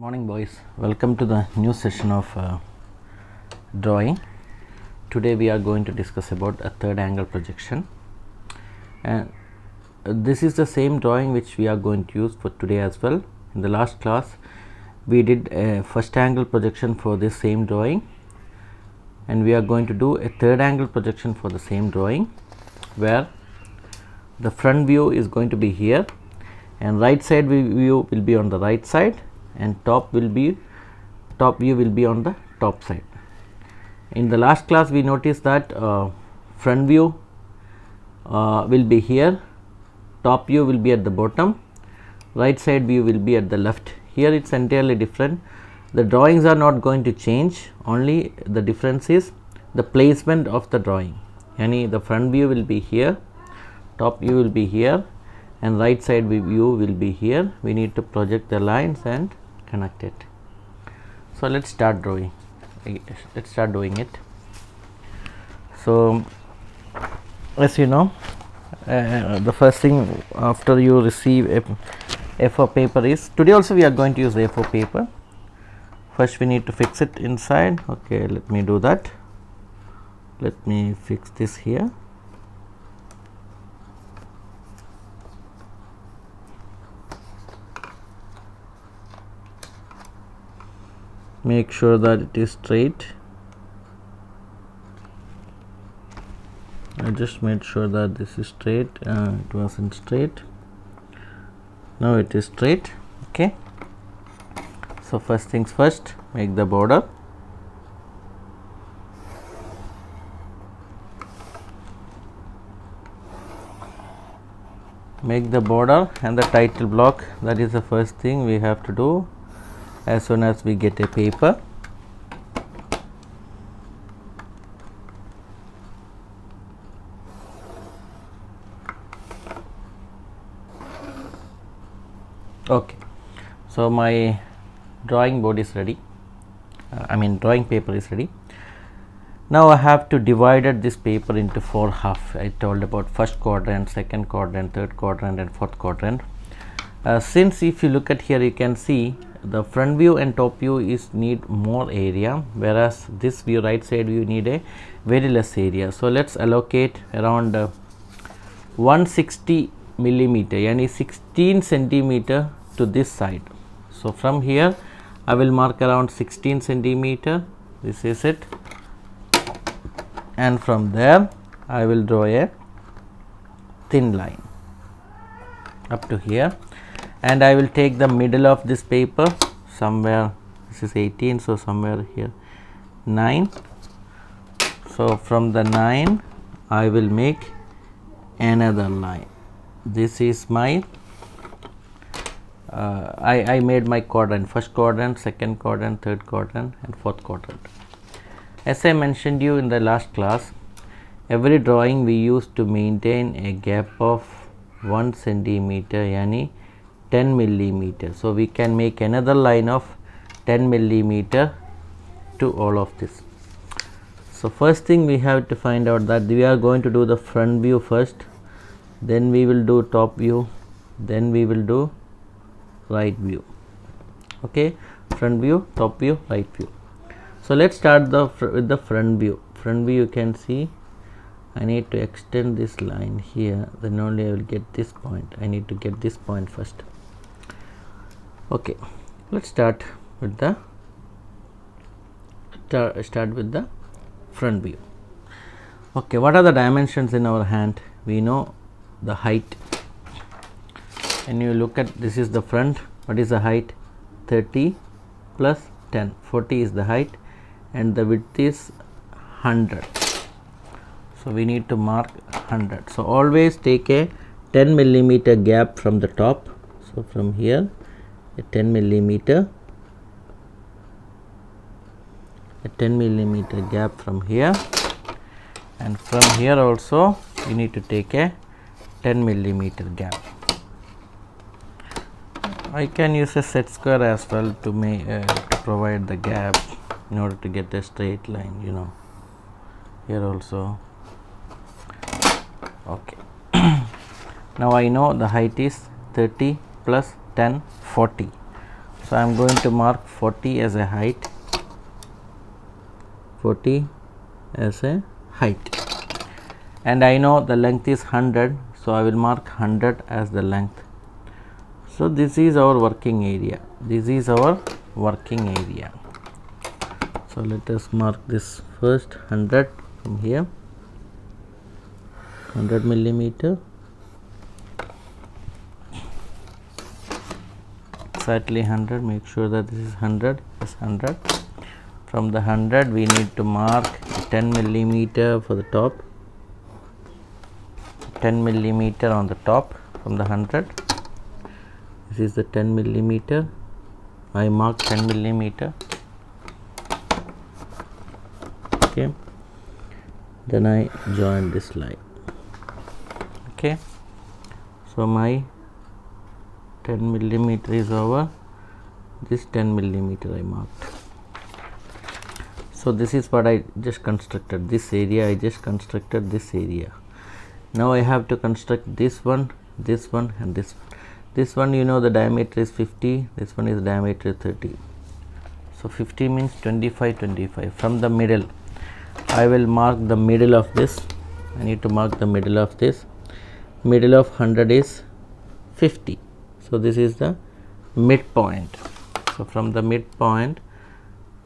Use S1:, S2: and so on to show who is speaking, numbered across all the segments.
S1: Morning boys, welcome to the new session of drawing. Today we are going to discuss about a third angle projection, and this is the same drawing which we are going to use for today as well. In the last class we did a first angle projection for this same drawing, and we are going to do a third angle projection for the same drawing, where the front view is going to be here and right side view will be on the right side and top view will be on the top side. In the last class we noticed that front view will be here, top view will be at the bottom, right side view will be at the left. Here it's entirely different. The drawings are not going to change, only the difference is the placement of the drawing. Yani the front view will be here, top view will be here, and right side view will be here. We need to project the lines and connect it. So let's start drawing. Let's start doing it. So as you know, the first thing after you receive a A4 paper is, today also we are going to use A4 paper. First we need to fix it inside. Okay, let me do that. Let me fix this here. Make sure that it is straight. I just made sure that this is straight. It wasn't straight. Now it is straight. Okay. So first things first, make the border. Make the border and the title block. That is the first thing we have to do as soon as we get a paper. Okay, so my drawing board is ready. Drawing paper is ready. Now I have to divide this paper into 4 halves. I told about first quadrant, second quadrant, third quadrant and fourth quadrant. Since if you look at here, you can see the front view and top view is need more area, whereas this view, right side view, need a very less area. So let's allocate around 160 millimeter, yani 16 centimeter to this side. So from here I will mark around 16 centimeter. This is it, and from there I will draw a thin line up to here, and I will take the middle of this paper somewhere. This is 18, so somewhere here 9. So from the 9 I will make another line. This is my I made my quadrant: first quadrant, second quadrant, third quadrant and fourth quadrant. As I mentioned you in the last class, every drawing we used to maintain a gap of 1 centimeter, yani 10 millimeter. So we can make another line of 10 millimeter to all of this. So first thing we have to find out that we are going to do the front view first, then we will do top view, then we will do right view. Okay, front view, top view, right view. So let's start with the front view. Front view, you can see I need to extend this line here, then only I will get this point. I need to get this point first. Okay, let's start with the front view. Okay, what are the dimensions in our hand? We know the height. And you look at, this is the front. What is the height? 30 plus 10, 40 is the height, and the width is 100. So we need to mark 100. So always take a 10 millimeter gap from the top. So from here a 10 millimeter gap from here, and from here also you need to take a 10 millimeter gap. I can use a set square as well to provide the gap in order to get a straight line, you know, here also. Okay. Now I know the height is 30 plus 10, 40. So I am going to mark 40 as a height, 40 as a height, and I know the length is 100, so I will mark 100 as the length. So this is our working area, this is our working area. So let us mark this first 100 from here, 100 millimeter, exactly 100, make sure that this is 100, is 100. From the 100 we need to mark 10 millimeter for the top, 10 millimeter on the top from the 100. This is the 10 millimeter, I mark 10 millimeter. Okay, then I join this line. Okay, so my 10 millimeter is over, this 10 millimeter I marked. So this is what I just constructed, this area I just constructed, this area. Now I have to construct this one and this one. This one, you know, the diameter is 50, this one is diameter 30. So 50 means 25, 25. From the middle I will mark the middle of this, I need to mark the middle of this. Middle of 100 is 50, so this is the midpoint. So from the midpoint,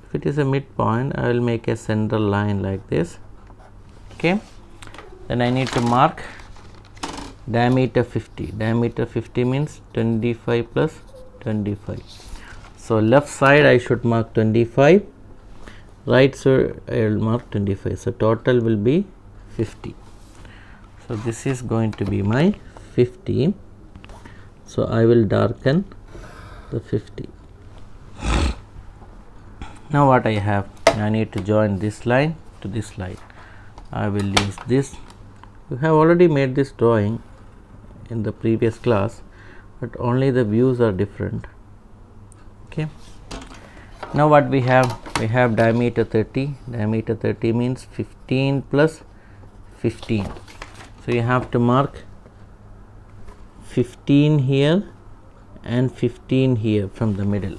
S1: if it is a midpoint, I will make a center line like this. Okay, then I need to mark diameter 50. Diameter 50 means 25 plus 25. So left side I should mark 25, right side I will mark 25. So total will be 50. So this is going to be my 50. So I will darken the 50. Now what I have, I need to join this line to this line. I will use this. You have already made this drawing in the previous class, but only the views are different. Okay, now what we have diameter 30. Diameter 30 means 15 plus 15. So you have to mark 15 here and 15 here from the middle.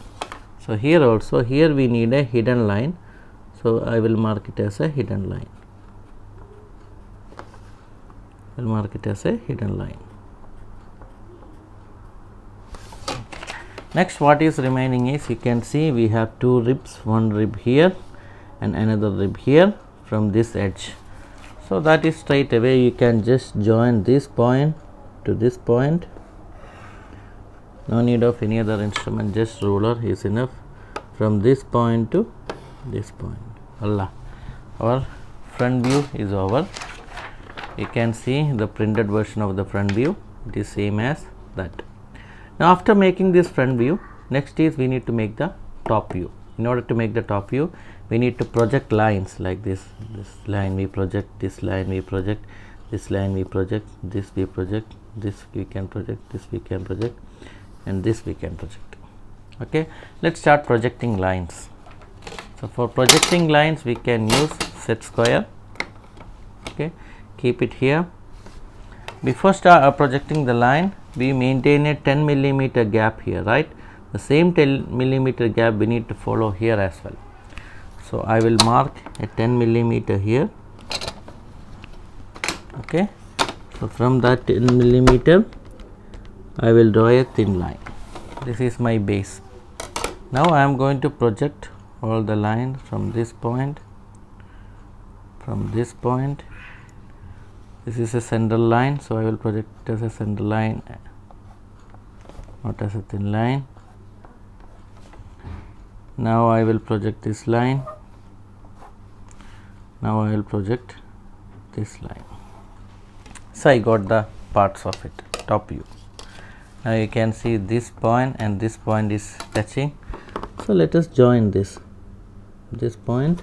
S1: So here also, here we need a hidden line, so I will mark it as a hidden line. I will mark it as a hidden line. Next, what is remaining is, you can see we have two ribs, one rib here and another rib here from this edge. So that is straight away, you can just join this point to this point. No need of any other instrument, just ruler is enough. From this point to this point. Allah, our front view is over. You can see the printed version of the front view, it is same as that. Now after making this front view, next is we need to make the top view. In order to make the top view, we need to project lines like this. This line we project, this line we project, this line we project, this we project, this we can project, this we can project, and this we can project. Okay, let's start projecting lines. So for projecting lines we can use set square. Okay, keep it here. Before projecting the line, we maintain a 10 millimeter gap here, right? The same 10 millimeter gap we need to follow here as well. So I will mark a 10 millimeter here. Okay, so from that 10 millimeter I will draw a thin line. This is my base. Now I am going to project all the lines from this point, from this point. This is a center line, so I will project it as a center line, not as a thin line. Now I will project this line. Now I will project this line. So I got the parts of it, top view. Now you can see this point and this point is touching. So let us join this point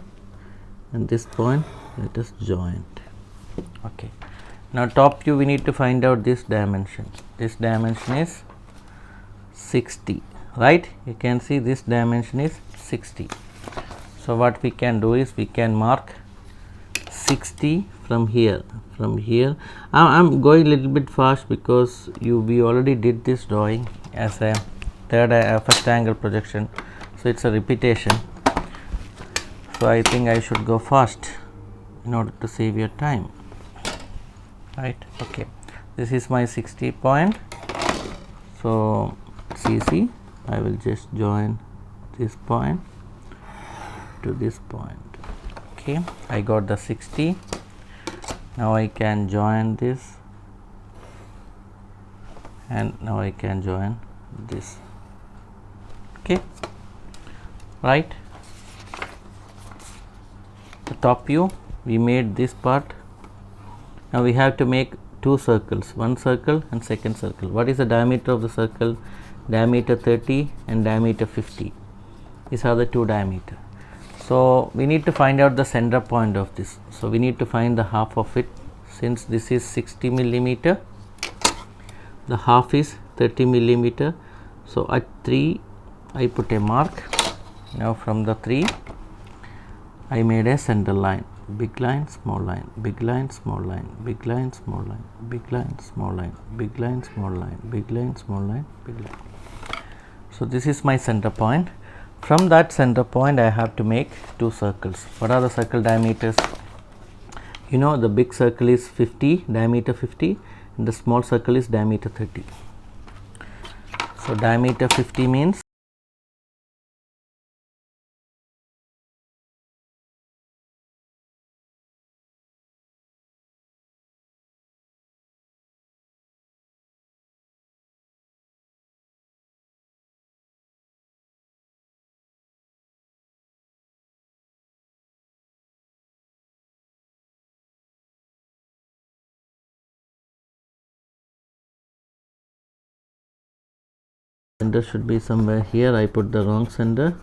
S1: and this point, let us join it. Okay, now top view we need to find out this dimension. This dimension is 60, right? You can see this dimension is 60. So what we can do is we can mark 60 from here. I'm going a little bit fast because we already did this drawing as a first angle projection, so it's a repetition. So I think I should go fast in order to save your time, right? Okay, this is my 60 point. So it's easy. I will just join this point to this point. Okay, I got the 60. Now I can join this, and now I can join this. Okay, right? The top view, we made this part. Now we have to make two circles, one circle and second circle. What is the diameter of the circle? Diameter 30 and diameter 50. These are the two diameter. So we need to find out the center point of this. So we need to find the half of it. Since this is 60 millimeter, the half is 30 millimeter. So at 3 I put a mark. Now from the 3 I made a center line, big line, small line, big line, small line, big line, small line, big line, small line, big line, small line, big line, small line, big line. So this is my center point. From that center point I have to make two circles. What are the circle diameters? You know, the big circle is 50, diameter 50, and the small circle is diameter 30. So diameter 50 means center should be somewhere here. I put the wrong center,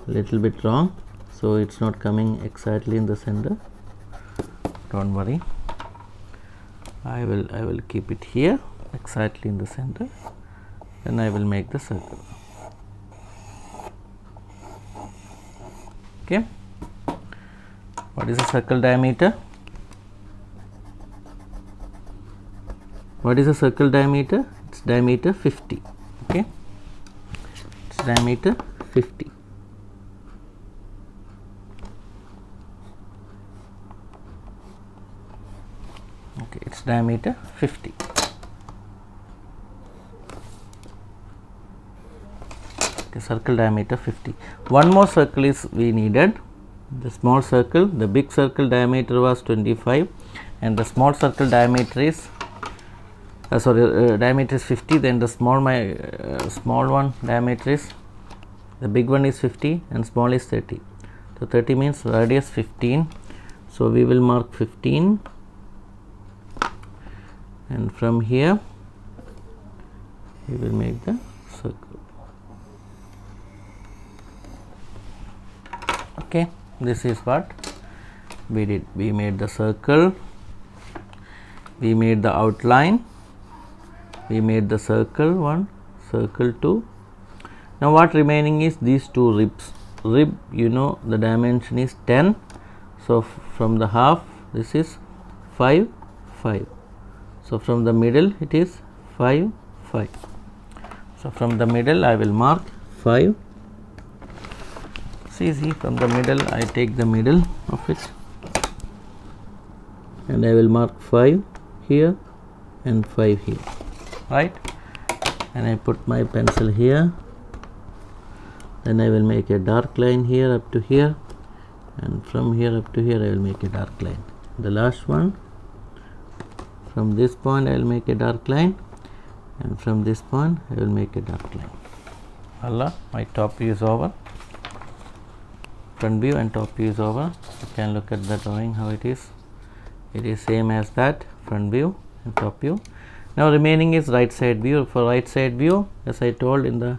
S1: little bit wrong, so it's not coming exactly in the center. Don't worry, I will keep it here exactly in the center. Then I will make the circle. Okay, what is the circle diameter? What is the circle diameter? It's diameter 50. Okay, it's diameter 50. Okay, it's diameter 50. Okay, circle diameter 50. One more circle is we needed. The small circle, the big circle diameter was 25, and the small circle diameter is diameter is 50. Then the small one diameter is, the big one is 50 and small is 30. So 30 means radius 15. So we will mark 15, and from here we will make the circle. Okay, this is what we did. We made the circle, we made the outline, we made the circle 1, circle 2. Now what remaining is these two ribs. Rib, you know, the dimension is 10. So from the half, this is 5, 5. So from the middle it is 5, 5. So from the middle I will mark 5. See, from the middle I take the middle of it, and I will mark 5 here and 5 here, right? And I put my pencil here. Then I will make a dark line here up to here, and from here up to here I will make a dark line. The last one, from this point I will make a dark line, and from this point I will make a dark line. Allah, my top view is over. Front view and top view is over. You can look at the drawing how it is. It is same as that, front view and top view. Now remaining is right side view. For right side view, as I told in the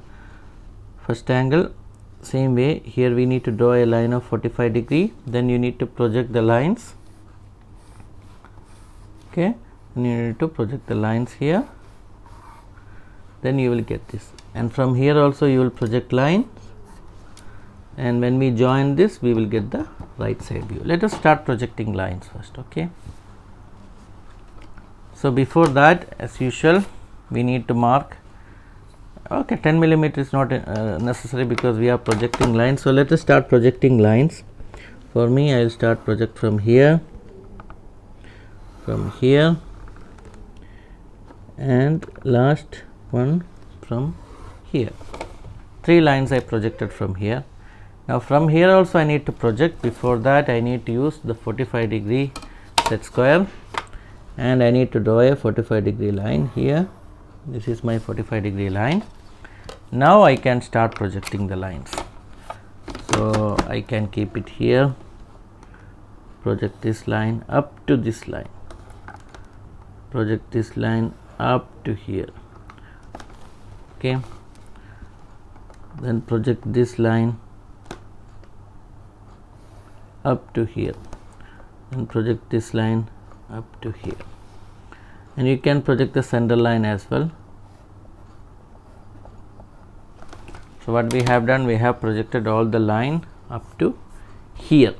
S1: first angle, same way here we need to draw a line of 45 degree. Then you need to project the lines. Okay, and you need to project the lines here. Then you will get this, and from here also you will project lines, and when we join this we will get the right side view. Let us start projecting lines first. Okay, so before that, as usual, we need to mark Okay, 10 millimeter is not necessary because we are projecting lines. So let us start projecting lines. For me, I will start project from here, and last one from here. 3 lines I projected from here. Now from here also I need to project. Before that I need to use the 45-degree set square, and I need to draw a 45-degree line here. This is my 45-degree line. Now I can start projecting the lines. So I can keep it here, project this line up to this line, project this line up to here, okay, then project this line up to here, and project this line up to here, and you can project the center line as well. So what we have done, we have projected all the line up to here.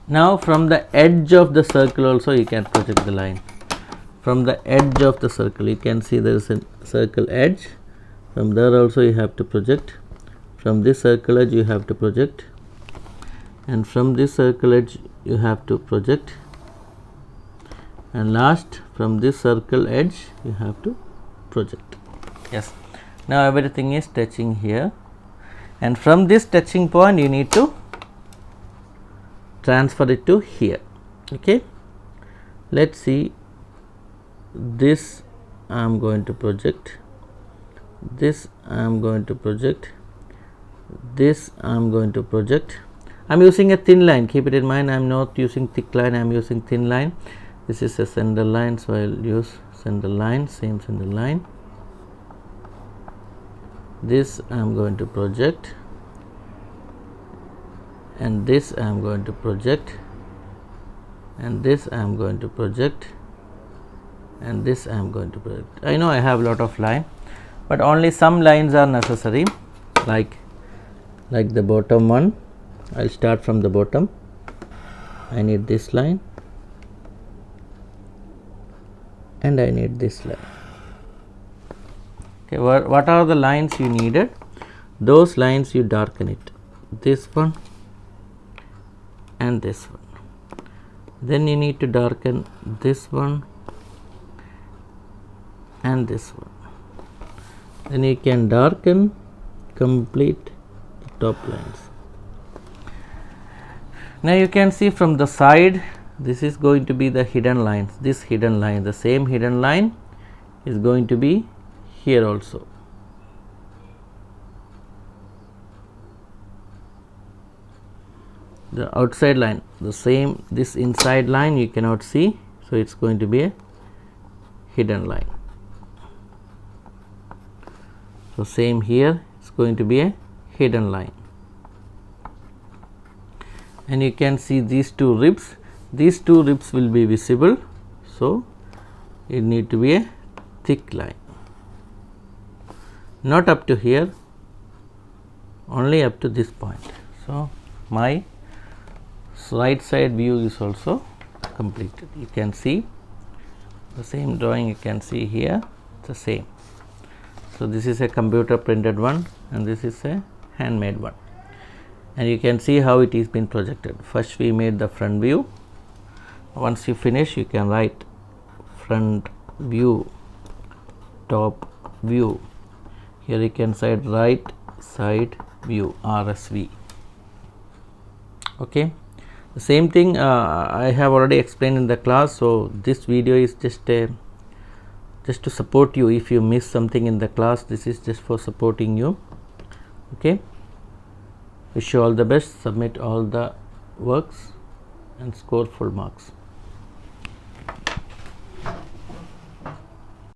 S1: Now from the edge of the circle also you can project the line. From the edge of the circle you can see there is a circle edge. From there also you have to project. From this circle edge you have to project, and from this circle edge you have to project, and last from this circle edge you have to project. Yes, now everything is touching here, and from this touching point you need to transfer it to here. Okay, let's see. This I am going to project, this I am going to project, this I am going to project. I am using a thin line, keep it in mind. I am not using thick line, I am using thin line. This is a center line, so I will use center line, same center line. This I am going to project, and this I am going to project, and this I am going to project, and this I am going to project. I know I have a lot of line, but only some lines are necessary, like the bottom one. I will start from the bottom. I need this line, and I need this line. Okay, what are the lines you needed? Those lines you darken it, this one and this one. Then you need to darken this one and this one. Then you can darken complete the top lines. Now you can see from the side, this is going to be the hidden lines. This hidden line, the same hidden line is going to be here also. The outside line, the same, this inside line you cannot see, so it's going to be a hidden line. So same here, it's going to be a hidden line. And you can see these two ribs. These two ribs will be visible, so it need to be a thick line. Not up to here, only up to this point. So my right side view is also completed. You can see the same drawing, you can see here the same. So this is a computer printed one, and this is a handmade one, and you can see how it is been projected. First we made the front view. Once you finish, you can write front view, top view. Here you can say right side view, RSV. Okay, the same thing I have already explained in the class, so this video is just to support you. If you miss something in the class, this is just for supporting you. Okay, wish you all the best, submit all the works and score full marks.